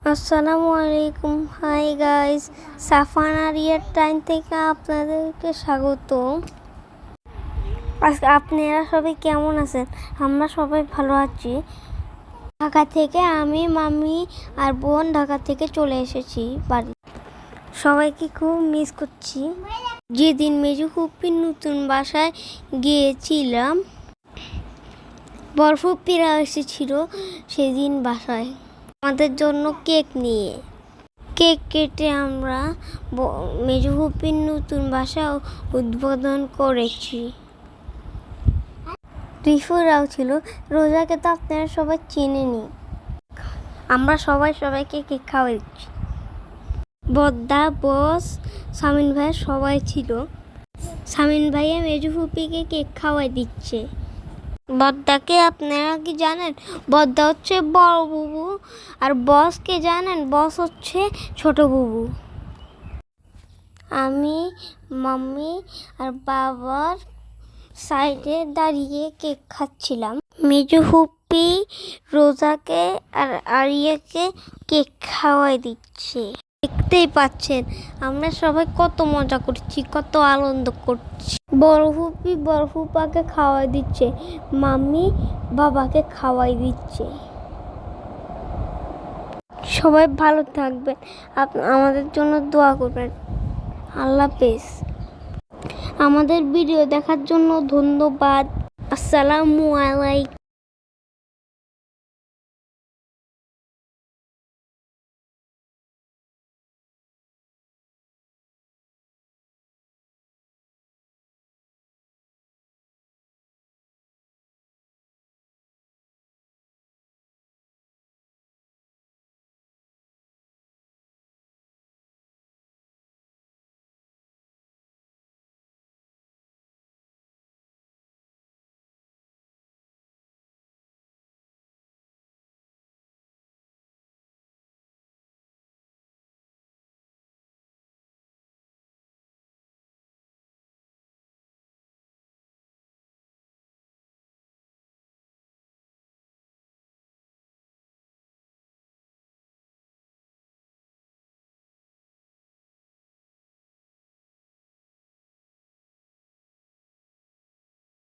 আসসালামু আলাইকুম। Hi guys, Safana রিয়ার time থেকে আপনাদেরকে স্বাগত। আজকে আপনারা সবাই কেমন আছেন? আমরা সবাই ভালো আছি। ঢাকা থেকে আমি, মামি আর বোন ঢাকা থেকে চলে এসেছি বাড়ি। সবাইকে খুব মিস করছি। যেদিন মেজু ফুপির নতুন বাসায় গিয়েছিলাম, বড় ফুপিরা এসেছিল সেদিন বাসায় আমাদের জন্য কেক নিয়ে। কেক কেটে আমরা মেজু ফুপির নতুন বাসা উদ্বোধন করেছি। রিফুরাও ছিল। রোজাকে তো আপনারা সবাই চেনেনি। আমরা সবাইকে কেক খাওয়াইছি। বদ্দা, বস, সামিন ভাই সবাই ছিল। সামিন ভাইয়া মেজু ফুপিকে কেক খাওয়াই দিচ্ছে। বদ্দাকে আপনারা কি জানেন? বদ্দা হচ্ছে বড় বুবু, আর বসকে জানেন? বস হচ্ছে ছোট বুবু। আমি, মাম্মি আর বাবার সাইডে দাঁড়িয়ে কেক খাচ্ছিলাম। মেজু ফুপি রোজাকে আর আরিয়াকে কেক খাওয়াই দিচ্ছে। দেখতেই পাচ্ছেন আমরা সবাই কত মজা করছি, কত আনন্দ করছি। বড় ফুপি বড় ফুপাকে খাওয়াই দিচ্ছে, মাম্মি বাবাকে খাওয়াই দিচ্ছে। সবাই ভালো থাকবেন, আমাদের জন্য দোয়া করবেন। আল্লাহ হাফেজ। আমাদের ভিডিও দেখার জন্য ধন্যবাদ। আসসালামু আলাইকুম।